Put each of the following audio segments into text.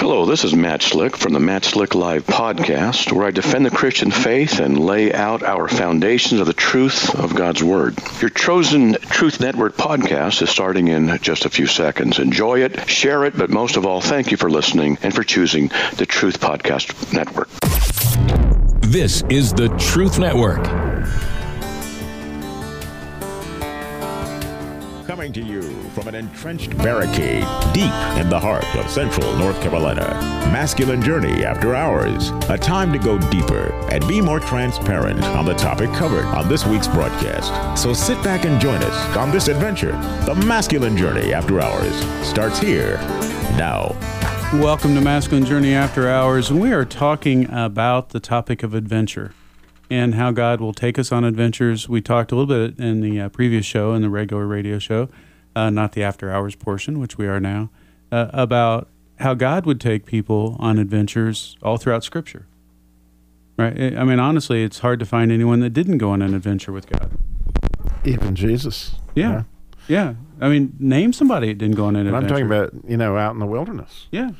Hello, this is Matt Slick from the Matt Slick Live podcast, where I defend the Christian faith and lay out our foundations of the truth of God's Word. Your chosen Truth Network podcast is starting in just a few seconds. Enjoy it, share it, but most of all, thank you for listening and for choosing the Truth Podcast Network. This is the Truth Network. Coming to you from an entrenched barricade deep in the heart of central North Carolina. Masculine Journey After Hours. A time to go deeper and be more transparent on the topic covered on this week's broadcast. So sit back and join us on this adventure. The Masculine Journey After Hours starts here now. Welcome to Masculine Journey After Hours, and we are talking about the topic of adventure and how God will take us on adventures. We talked a little bit in the previous show, in the regular radio show, not the After Hours portion, which we are now, about how God would take people on adventures all throughout Scripture. Right? I mean, honestly, it's hard to find anyone that didn't go on an adventure with God. Even Jesus. Yeah. Yeah. I mean, name somebody that didn't go on an adventure. I'm talking about, out in the wilderness. Yeah.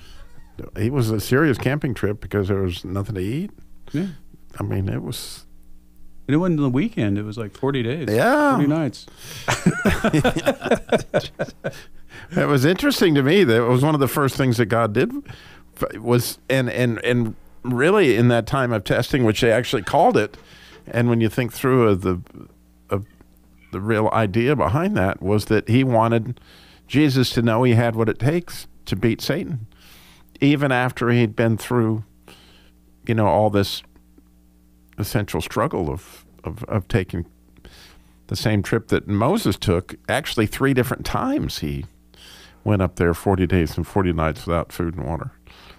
It was a serious camping trip because there was nothing to eat. Yeah. I mean, it was... And it wasn't the weekend. It was like 40 days. Yeah. 40 nights. It was interesting to me that it was one of the first things that God did was, and really in that time of testing, which they actually called it, and when you think through the real idea behind that was that he wanted Jesus to know he had what it takes to beat Satan, even after he'd been through, all this essential struggle of taking the same trip that Moses took. Actually, 3 different times he went up there 40 days and 40 nights without food and water.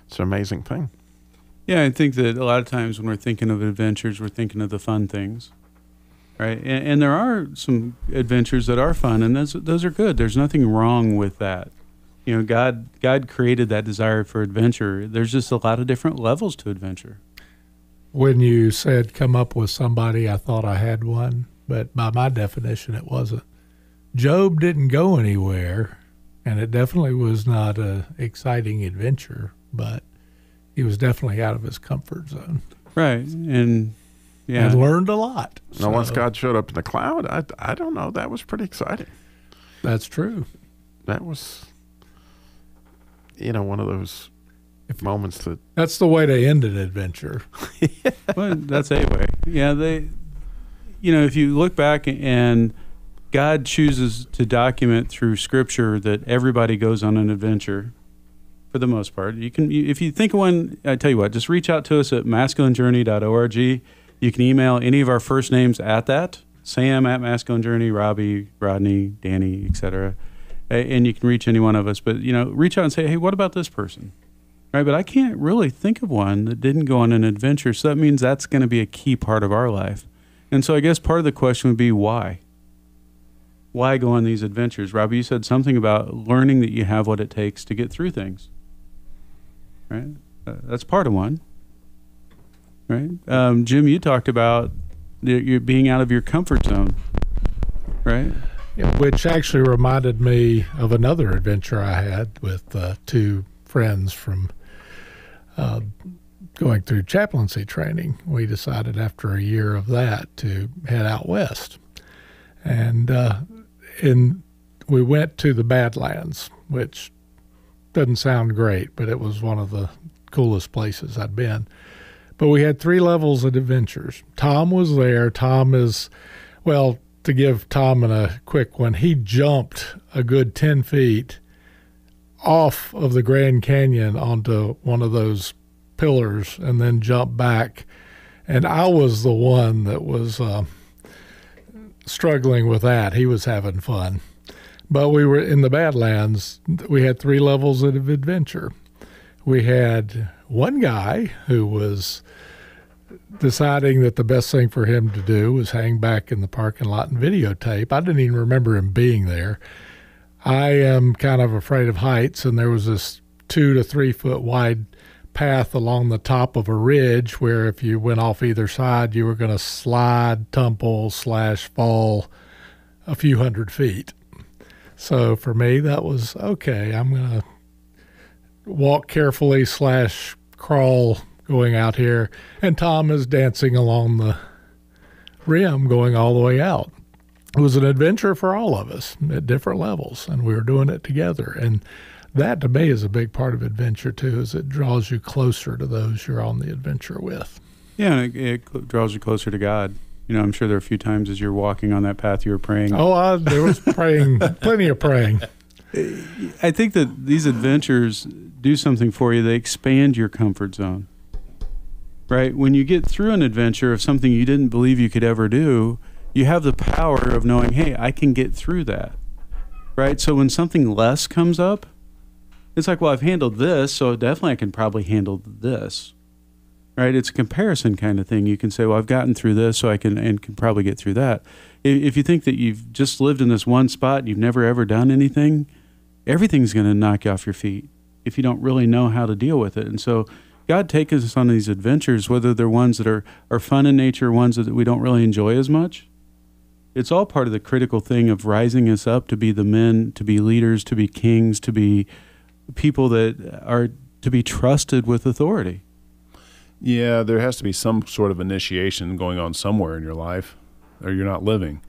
It's an amazing thing. Yeah, I think that a lot of times when we're thinking of adventures, we're thinking of the fun things, right? And there are some adventures that are fun, and those are good. There's nothing wrong with that. God created that desire for adventure. There's just a lot of different levels to adventure. When you said come up with somebody, I thought I had one, but by my definition, it wasn't. Job didn't go anywhere, and it definitely was not an exciting adventure, but he was definitely out of his comfort zone. Right, and learned a lot. Now, once God showed up in the cloud, I don't know, that was pretty exciting. That's true. That was, one of those moments that's the way to end an adventure. Well, that's a way. Yeah, if you look back and God chooses to document through Scripture that everybody goes on an adventure, for the most part. If you think of one, I tell you what, just reach out to us at masculinejourney.org. You can email any of our first names at that, Sam at Masculine Journey, Robbie, Rodney, Danny, etc. And you can reach any one of us. But, reach out and say, hey, what about this person? Right, but I can't really think of one that didn't go on an adventure, so that means that's going to be a key part of our life. And so I guess part of the question would be why? Why go on these adventures? Robbie, you said something about learning that you have what it takes to get through things. Right? That's part of one. Right? Jim, you talked about you being out of your comfort zone. Right? Yeah, which actually reminded me of another adventure I had with 2 friends from going through chaplaincy training. We decided after a year of that to head out west. And we went to the Badlands, which doesn't sound great, but it was one of the coolest places I'd been. But we had 3 levels of adventures. Tom was there. Tom is, to give Tom a quick one, he jumped a good 10 feet off of the Grand Canyon onto one of those pillars and then jumped back. And I was the one that was struggling with that. He was having fun. But we were in the Badlands. We had 3 levels of adventure. We had one guy who was deciding that the best thing for him to do was hang back in the parking lot and videotape. I didn't even remember him being there. I am kind of afraid of heights, and there was this 2 to 3 foot wide path along the top of a ridge where if you went off either side, you were going to slide, tumble, / fall a few hundred feet. So for me, that was, okay, I'm going to walk carefully / crawl going out here, and Tom is dancing along the rim going all the way out. It was an adventure for all of us at different levels, and we were doing it together. And that, to me, is a big part of adventure, too, is it draws you closer to those you're on the adventure with. Yeah, and it draws you closer to God. You know, I'm sure there are a few times as you're walking on that path you were praying. Oh, there was praying, plenty of praying. I think that these adventures do something for you. They expand your comfort zone, right? When you get through an adventure of something you didn't believe you could ever do, you have the power of knowing, hey, I can get through that, right? So when something less comes up, it's like, well, I've handled this, so definitely I can probably handle this, right? It's a comparison kind of thing. You can say, well, I've gotten through this, so I can probably get through that. If you think that you've just lived in this one spot and you've never ever done anything, everything's going to knock you off your feet if you don't really know how to deal with it. And so God takes us on these adventures, whether they're ones that are fun in nature, ones that we don't really enjoy as much. It's all part of the critical thing of rising us up to be the men, to be leaders, to be kings, to be people that are to be trusted with authority. Yeah, there has to be some sort of initiation going on somewhere in your life, or you're not living.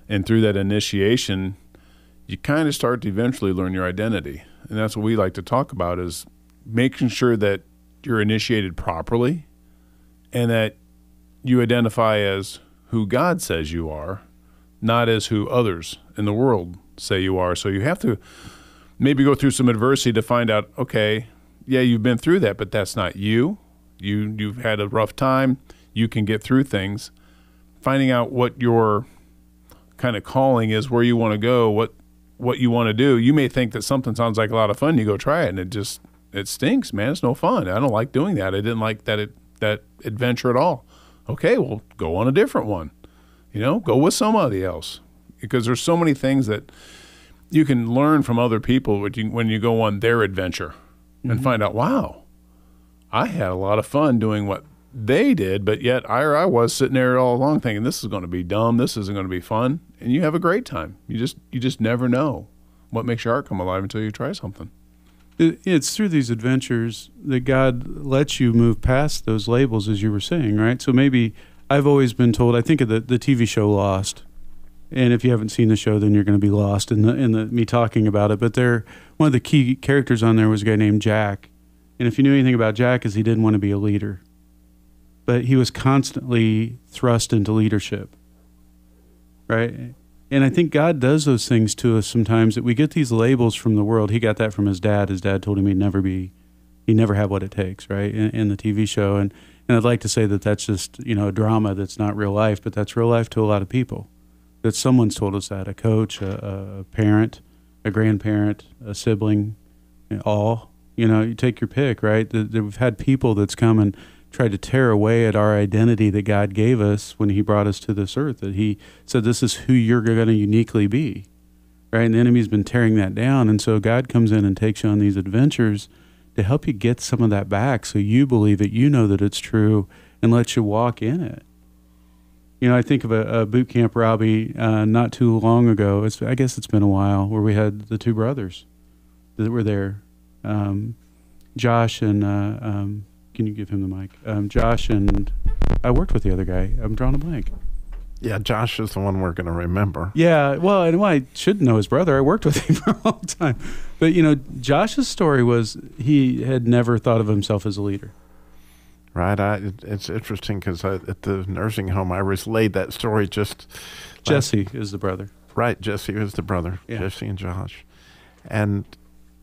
And through that initiation, you kind of start to eventually learn your identity. And that's what we like to talk about, is making sure that you're initiated properly and that you identify as who God says you are, not as who others in the world say you are. So you have to maybe go through some adversity to find out, okay, yeah, you've been through that, but that's not you. You've had a rough time. You can get through things. Finding out what your kind of calling is, where you want to go, what you want to do. You may think that something sounds like a lot of fun. You go try it, and it stinks, man. It's no fun. I don't like doing that. I didn't like that adventure at all. Okay, well, go on a different one. Go with somebody else, because there's so many things that you can learn from other people when you go on their adventure and find out, wow, I had a lot of fun doing what they did, but yet I was sitting there all along thinking, this is going to be dumb, this isn't going to be fun, and you have a great time. You just never know what makes your heart come alive until you try something. It's through these adventures that God lets you move past those labels, as you were saying, right? So maybe I've always been told, I think of the TV show Lost, and if you haven't seen the show, then you're going to be lost in the me talking about it. But one of the key characters on there was a guy named Jack, and if you knew anything about Jack, is he didn't want to be a leader, but he was constantly thrust into leadership, right? And I think God does those things to us sometimes, that we get these labels from the world. He got that from his dad. His dad told him he'd never have what it takes, right, in the TV show. And I'd like to say that that's just, a drama that's not real life, but that's real life to a lot of people. That someone's told us that, a coach, a parent, a grandparent, a sibling, you take your pick, right? That we've had people that's come and tried to tear away at our identity that God gave us when he brought us to this earth, that he said, this is who you're going to uniquely be, right? And the enemy's been tearing that down. And so God comes in and takes you on these adventures to help you get some of that back, so you believe it, you know that it's true, and lets you walk in it. I think of a boot camp, Robbie, not too long ago. I guess it's been a while, where we had the two brothers that were there, Josh and can you give him the mic? Josh and I worked with the other guy. I'm drawing a blank. Yeah, Josh is the one we're going to remember. Yeah, well, and I should know his brother. I worked with him for a long time. But, Josh's story was he had never thought of himself as a leader. Right. It's interesting because at the nursing home, I relayed that story just... Jesse is the brother. Right, Jesse was the brother, yeah. Jesse and Josh. And,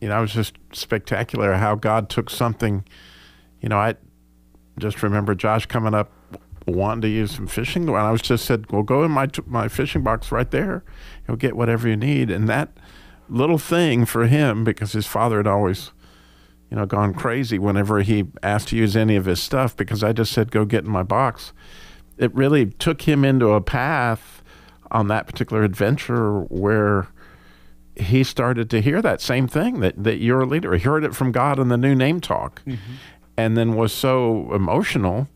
it was just spectacular how God took something... I just remember Josh coming up wanting to use some fishing. And I was just said, well, go in my fishing box right there. You'll get whatever you need. And that little thing for him, because his father had always, gone crazy whenever he asked to use any of his stuff, because I just said, go get in my box. It really took him into a path on that particular adventure where he started to hear that same thing, that you're a leader. He heard it from God in the new name talk. Mm-hmm. And then was so emotional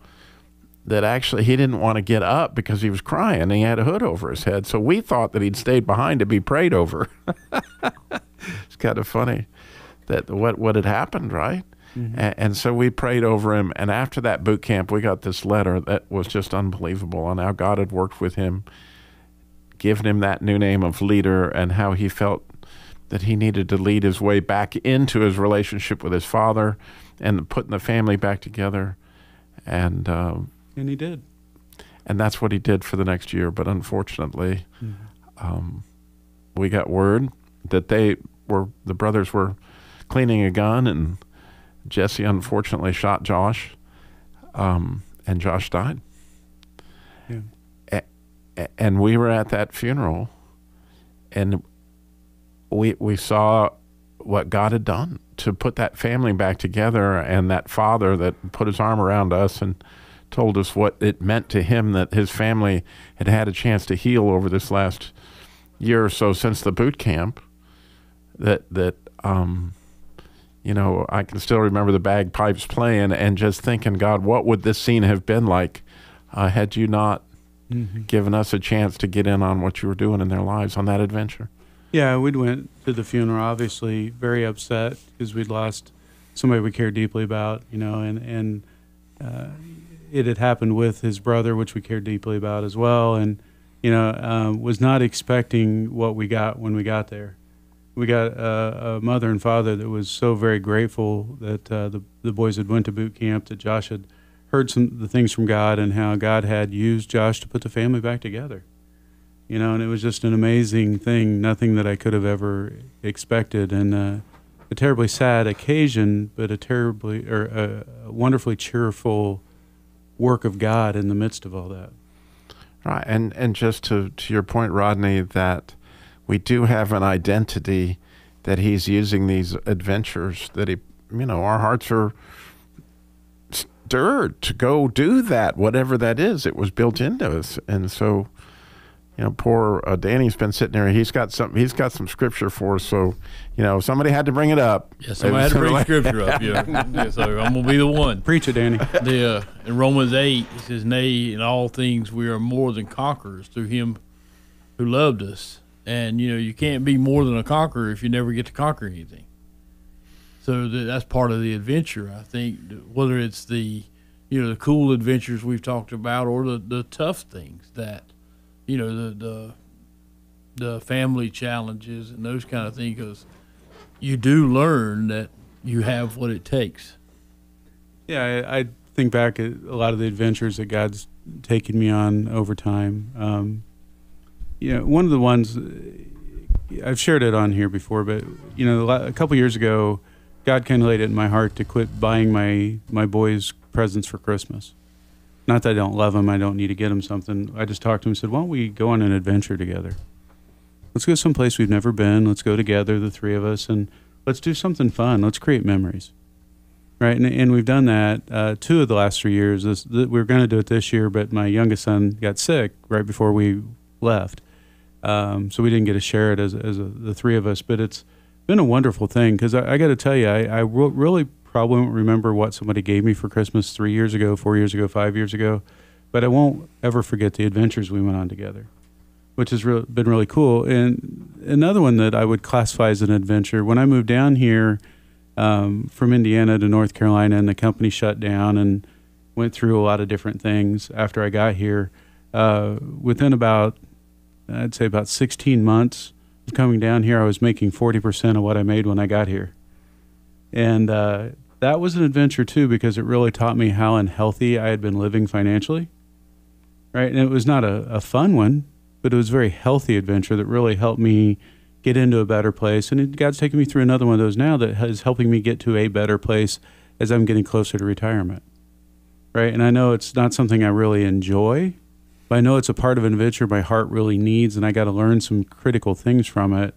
that actually he didn't want to get up because he was crying and he had a hood over his head. So we thought that he'd stayed behind to be prayed over. It's kind of funny that what had happened, right? And so we prayed over him. And after that boot camp, we got this letter that was just unbelievable on how God had worked with him, given him that new name of leader, and how he felt that he needed to lead his way back into his relationship with his father and putting the family back together. And he did. And that's what he did for the next year. But unfortunately, we got word that the brothers were cleaning a gun, and Jesse unfortunately shot Josh, and Josh died. Yeah. And we were at that funeral, and we saw what God had done to put that family back together, and that father that put his arm around us and told us what it meant to him that his family had had a chance to heal over this last year or so since the boot camp. You know, I can still remember the bagpipes playing and just thinking, God, what would this scene have been like had you not given us a chance to get in on what you were doing in their lives on that adventure? Yeah, we went to the funeral, obviously very upset because we'd lost somebody we cared deeply about, you know, and it had happened with his brother, which we cared deeply about as well, and, you know, was not expecting what we got when we got there. We got a mother and father that was so very grateful that the boys had went to boot camp, that Josh had heard the things from God and how God had used Josh to put the family back together. You know, and it was just an amazing thing, nothing that I could have ever expected, and a terribly sad occasion, but a wonderfully cheerful work of God in the midst of all that. Right, and just to your point, Rodney, that we do have an identity that he's using these adventures that our hearts are stirred to go do that, whatever that is. It was built into us, and so. You know, poor Danny's been sitting there. He's got some scripture for us. So, you know, somebody had to bring it up. Yeah, somebody had to bring scripture up. Yeah. So I'm gonna be the one. Preach it, Danny. In Romans 8, it says, "Nay, in all things we are more than conquerors through Him who loved us." And you know, you can't be more than a conqueror if you never get to conquer anything. So that's part of the adventure. I think whether it's the cool adventures we've talked about or the tough things that. You know, the family challenges and those kind of things, because you do learn that you have what it takes. Yeah, I think back at a lot of the adventures that God's taken me on over time. You know, one of the ones, I've shared it on here before, but, you know, a couple years ago, God kind of laid it in my heart to quit buying my boys presents for Christmas. Not that I don't love him, I don't need to get him something. I just talked to him and said, why don't we go on an adventure together? Let's go someplace we've never been. Let's go together, the three of us, and let's do something fun. Let's create memories. Right? And we've done that 2 of the last 3 years. We were going to do it this year, but my youngest son got sick right before we left. So we didn't get to share it as the three of us. But it's been a wonderful thing because I got to tell you, I really probably won't remember what somebody gave me for Christmas 3 years ago, 4 years ago, 5 years ago, but I won't ever forget the adventures we went on together, which has been really cool. And another one that I would classify as an adventure, when I moved down here from Indiana to North Carolina and the company shut down and went through a lot of different things after I got here, within I'd say about 16 months of coming down here, I was making 40% of what I made when I got here. And that was an adventure, too, because it really taught me how unhealthy I had been living financially. Right? And it was not a fun one, but it was a very healthy adventure that really helped me get into a better place. And God's taking me through another one of those now that is helping me get to a better place as I'm getting closer to retirement. Right? And I know it's not something I really enjoy, but I know it's a part of an adventure my heart really needs, and I got to learn some critical things from it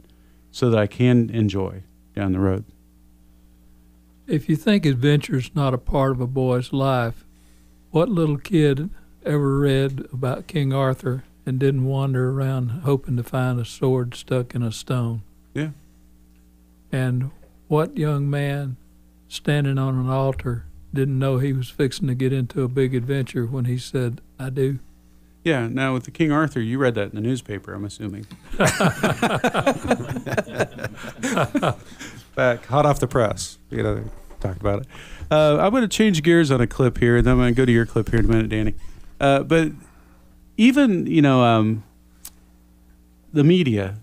so that I can enjoy down the road. If you think adventure's not a part of a boy's life, what little kid ever read about King Arthur and didn't wander around hoping to find a sword stuck in a stone? Yeah. And what young man standing on an altar didn't know he was fixing to get into a big adventure when he said, I do? Yeah, now with the King Arthur, you read that in the newspaper, I'm assuming. back, hot off the press. Talked about it. I'm going to change gears on a clip here, and then I'm going to go to your clip here in a minute, Danny. But even, the media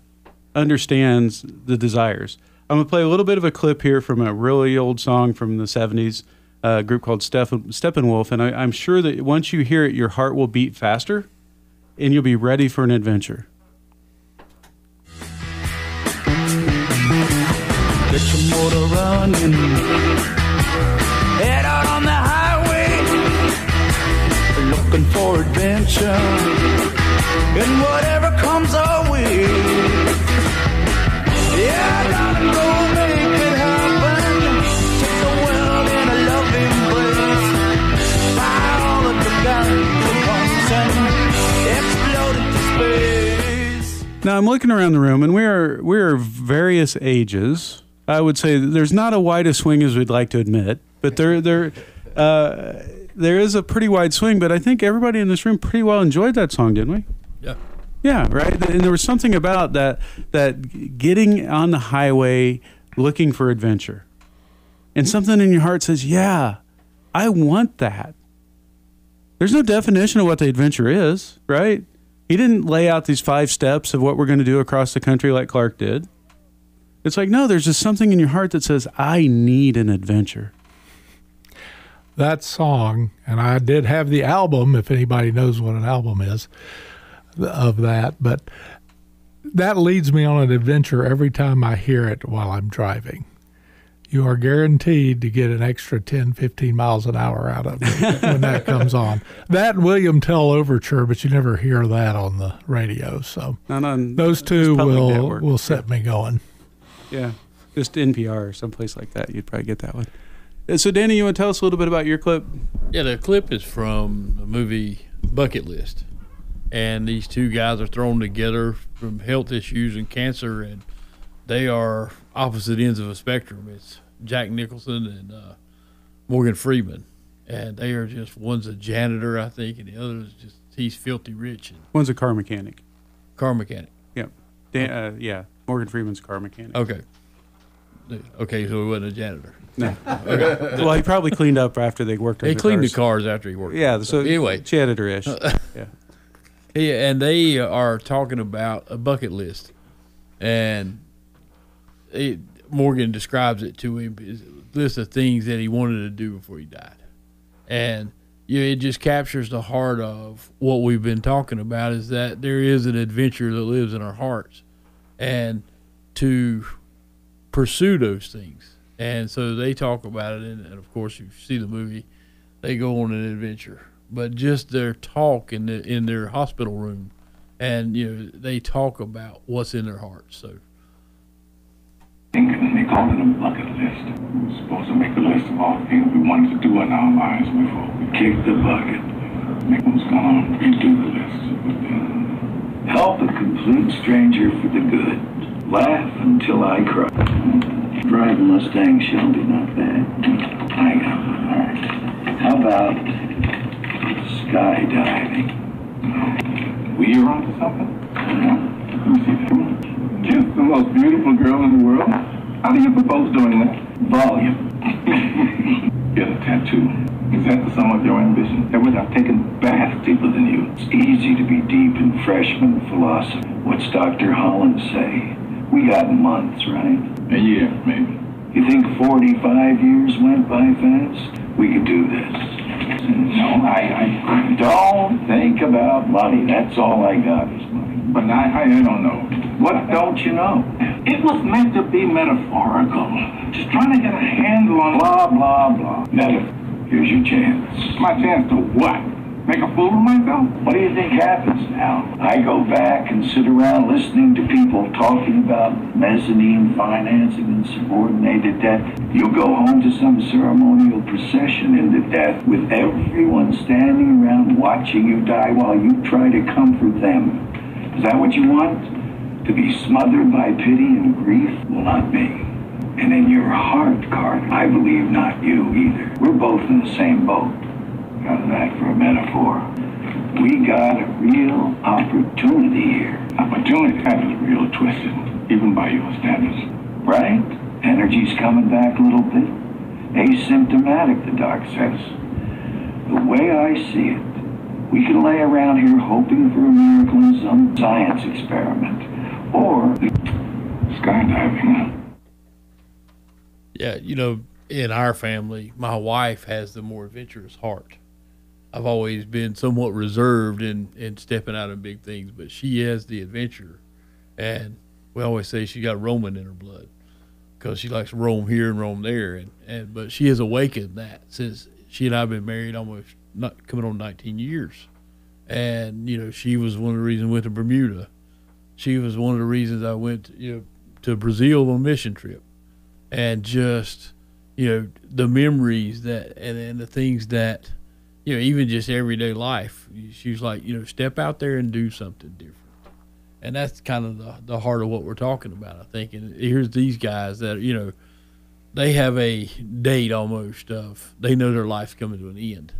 understands the desires. I'm going to play a little bit of a clip here from a really old song from the 70s, a group called Steppenwolf, and I'm sure that once you hear it, your heart will beat faster, and you'll be ready for an adventure. Get your motor running, head out on the highway, looking for adventure, and whatever comes our way. Yeah, gotta go make it happen, take the world in a loving embrace, fly all of the guns at once and explode into space. Now I'm looking around the room, and we are various ages. I would say there's not a wide a swing as we'd like to admit, but there is a pretty wide swing. But I think everybody in this room pretty well enjoyed that song, didn't we? Yeah. Yeah, right. And there was something about that getting on the highway, looking for adventure, and something in your heart says, "Yeah, I want that." There's no definition of what the adventure is, right? He didn't lay out these 5 steps of what we're going to do across the country like Clark did. It's like, no, there's just something in your heart that says, I need an adventure. That song, and I did have the album, if anybody knows what an album is, of that, but that leads me on an adventure every time I hear it while I'm driving. You are guaranteed to get an extra 10, 15 miles an hour out of it when that comes on. That William Tell Overture, but you never hear that on the radio. So those two will set me going. Yeah, just NPR or someplace like that. You'd probably get that one. So, Danny, you want to tell us a little bit about your clip? Yeah, the clip is from the movie Bucket List. And these two guys are thrown together from health issues and cancer, and they are opposite ends of a spectrum. It's Jack Nicholson and Morgan Freeman. And they are just, one's a janitor, I think, and the other is just, he's filthy rich. One's a car mechanic. Car mechanic. Yeah. Yeah. Morgan Freeman's car mechanic. Okay, so he wasn't a janitor. No. Okay. Well, he probably cleaned up after they worked on He the cleaned cars. the cars after he worked. Yeah, so anyway. Janitor-ish. Yeah. Yeah, and they are talking about a bucket list. And Morgan describes it to him, is a list of things that he wanted to do before he died. And it just captures the heart of what we've been talking about, is that there is an adventure that lives in our hearts. And to pursue those things. And so they talk about it, and of course, you see the movie, they go on an adventure. But just their talk in their hospital room, and they talk about what's in their hearts. So They call it a bucket list. We're supposed to make a list of all the things we wanted to do in our lives before we kicked the bucket. Make what's going on, redo the list. Help a complete stranger for the good. Laugh until I cry. Drive a Mustang Shelby, not bad. I know. All right. How about skydiving? We are onto something? Let me see that. Just the most beautiful girl in the world. How do you propose doing that? Volume. Get a tattoo. Is that the sum of your ambition? That was, I've taken baths deeper than you. It's easy to be deep in freshman philosophy. What's Dr. Holland say? We got months, right? A year, maybe. You think 45 years went by fast? We could do this. No, I don't think about money. That's all I got is money. But I don't know. What don't you know? It was meant to be metaphorical. Just trying to get a handle on blah, blah, blah. Metaphor. Here's your chance. My chance to what? Make a fool of myself? What do you think happens now? I go back and sit around listening to people talking about mezzanine financing and subordinated debt. You go home to some ceremonial procession into death with everyone standing around watching you die while you try to comfort them. Is that what you want? To be smothered by pity and grief? Well, not me. And in your heart, Carter, I believe not you either. We're both in the same boat. How's that for a metaphor? We got a real opportunity here. Opportunity? That is real twisted, even by your standards. Right? Energy's coming back a little bit. Asymptomatic, the doc says. The way I see it, we can lay around here hoping for a miracle in some science experiment. Or skydiving. Yeah, you know, in our family, my wife has the more adventurous heart. I've always been somewhat reserved in stepping out in big things, but she has the adventure. And we always say she got Roman in her blood because she likes to roam here and roam there. But she has awakened that since she and I have been married almost not coming on 19 years. And, you know, she was one of the reasons I went to Bermuda. She was one of the reasons I went, to Brazil on a mission trip. And just, the memories that, and the things that, even just everyday life, she was like, step out there and do something different. And that's kind of the heart of what we're talking about, I think. And here's these guys that, they have a date almost of, they know their life's coming to an end.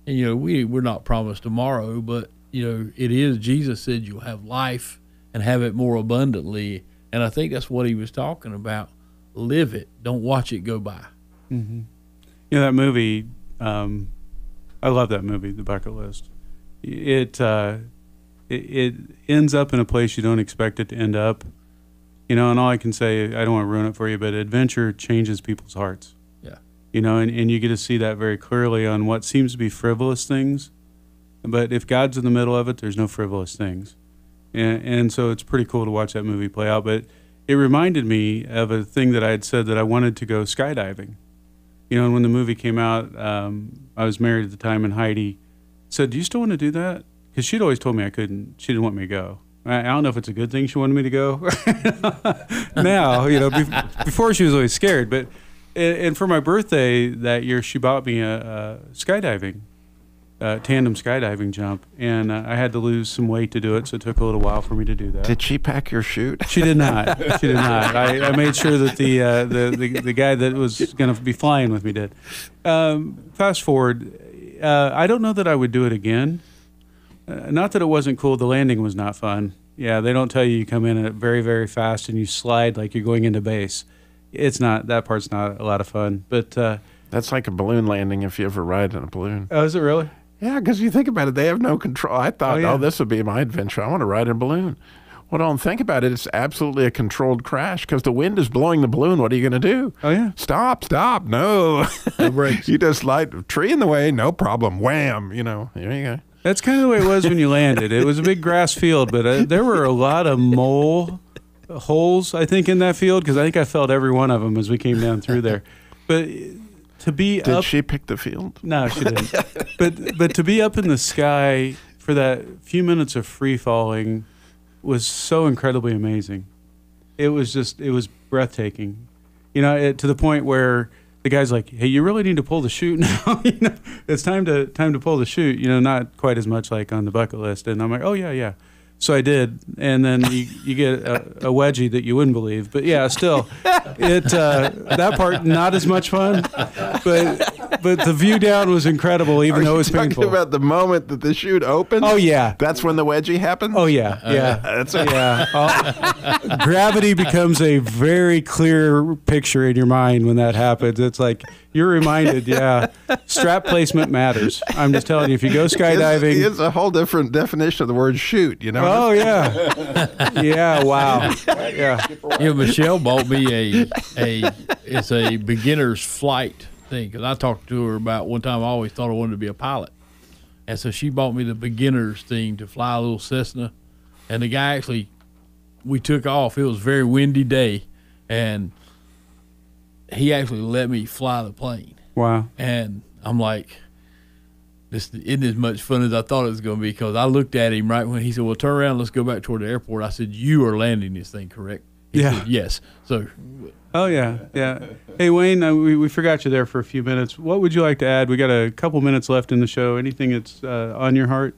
And, we're not promised tomorrow, but, it is, Jesus said you'll have life and have it more abundantly. And I think that's what he was talking about. Live it. Don't watch it go by. Mm-hmm. That movie, I love that movie, The Bucket List. It ends up in a place you don't expect it to end up. And all I can say, I don't want to ruin it for you, but adventure changes people's hearts. Yeah. And you get to see that very clearly on what seems to be frivolous things. But if God's in the middle of it, there's no frivolous things. And so it's pretty cool to watch that movie play out. But it reminded me of a thing that I had said that I wanted to go skydiving. And when the movie came out, I was married at the time, and Heidi said, "Do you still want to do that?" Because she'd always told me I couldn't. She didn't want me to go. I don't know if it's a good thing she wanted me to go. Now, before she was always scared. But and for my birthday that year, she bought me a skydiving, tandem skydiving jump, and I had to lose some weight to do it, so it took a little while for me to do that. Did she pack your chute? She did not. She did not. I made sure that the guy that was going to be flying with me did. Fast forward, I don't know that I would do it again. Not that it wasn't cool. The landing was not fun. Yeah, they don't tell you come in at very, very fast and you slide like you're going into base. It's not. That part's not a lot of fun. But that's like a balloon landing if you ever ride in a balloon. Oh, is it really? Yeah, because you think about it, they have no control. I thought, this would be my adventure. I want to ride in a balloon. Well, don't think about it. It's absolutely a controlled crash because the wind is blowing the balloon. What are you going to do? Oh, yeah. Stop. No. No brakes. You just slide a tree in the way, no problem. Wham. There you go. That's kind of the way it was when you landed. It was a big grass field, but there were a lot of mole holes, I think, in that field because I think I felt every one of them as we came down through there. But to be Did she pick the field? No, she didn't. But to be up in the sky for that few minutes of free falling was so incredibly amazing. It was breathtaking. To the point where the guy's like, "Hey, you really need to pull the chute now. It's time to pull the chute." Not quite as much like on the bucket list. And I'm like, "Oh yeah." So I did, and then you get a wedgie that you wouldn't believe. But yeah, still, that part not as much fun, but the view down was incredible, even though it was painful. Talking about the moment that the chute opened? Oh yeah, that's when the wedgie happens. Oh yeah. That's it. Yeah. Gravity becomes a very clear picture in your mind when that happens. It's like you're reminded. Yeah, strap placement matters. I'm just telling you, if you go skydiving, it's a whole different definition of the word chute. Oh yeah, yeah. Wow. Yeah. Michelle bought me it's a beginner's flight thing because I talked to her about one time. I always thought I wanted to be a pilot, and so she bought me the beginner's thing to fly a little Cessna. And the guy we took off. It was a very windy day, and he actually let me fly the plane. Wow. And I'm like, this isn't as much fun as I thought it was going to be because I looked at him right when he said, "Well, turn around, let's go back toward the airport." I said, "You are landing this thing, correct?" He said, "Yes." So. Oh yeah. Hey Wayne, we forgot you there for a few minutes. What would you like to add? We got a couple minutes left in the show. Anything that's on your heart?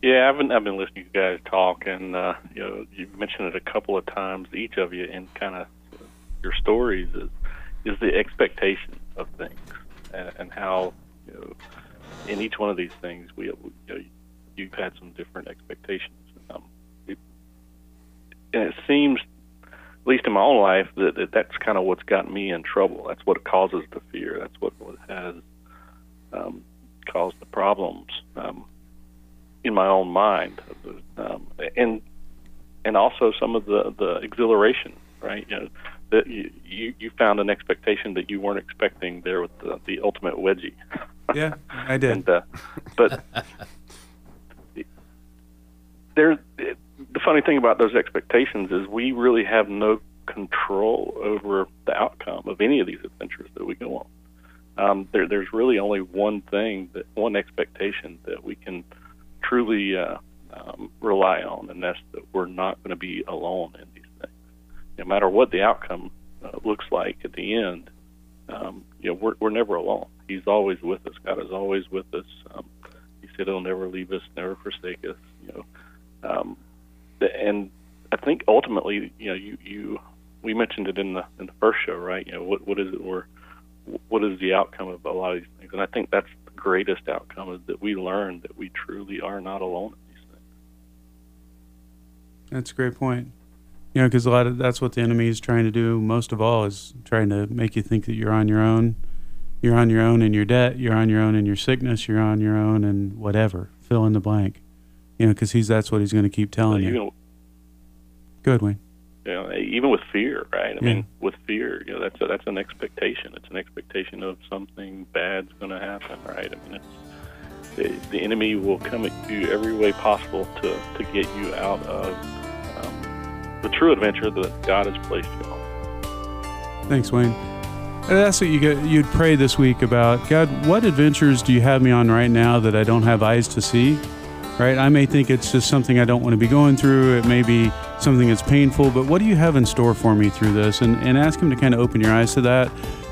Yeah, I've been listening to you guys talk, and you mentioned it a couple of times, each of you, in kind of your stories is the expectation of things, and how in each one of these things you've had some different expectations, and it seems, at least my own life that's kind of what's gotten me in trouble. That's what causes the fear. That's what has caused the problems in my own mind, and also some of the exhilaration, right? You know, that you found an expectation that you weren't expecting there with the ultimate wedgie. Yeah, I did. And, but the funny thing about those expectations is we really have no control over the outcome of any of these adventures that we go on. There's really only one expectation that we can truly rely on, and that's that we're not going to be alone in these things. No matter what the outcome looks like at the end, we're never alone. He's always with us. God is always with us. He said He'll never leave us, never forsake us. And I think ultimately, we mentioned it in the first show, right? What is it? What is the outcome of a lot of these things? And I think that's the greatest outcome, is that we learn that we truly are not alone in these things. That's a great point. Because that's what the enemy is trying to do most of all, is trying to make you think that you're on your own. You're on your own in your debt. You're on your own in your sickness. You're on your own in whatever. Fill in the blank. Because that's what he's going to keep telling you. Go ahead, Wayne. Even with fear, right? I mean, with fear, that's an expectation. It's an expectation of something bad's going to happen, right? I mean, the enemy will come at you every way possible to get you out of the true adventure that God has placed you on. Thanks, Wayne. I'd ask that you'd pray this week about, God, what adventures do you have me on right now that I don't have eyes to see? Right? I may think it's just something I don't want to be going through. It may be something that's painful, but what do you have in store for me through this? And ask Him to kind of open your eyes to that.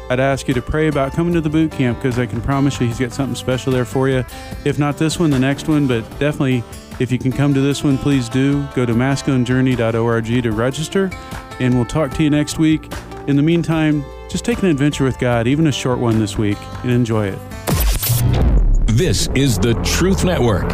I'd ask you to pray about coming to the boot camp, because I can promise you He's got something special there for you. If not this one, the next one, but definitely if you can come to this one, please do. Go to masculinejourney.org to register, and we'll talk to you next week. In the meantime, just take an adventure with God, even a short one this week, and enjoy it. This is the Truth Network.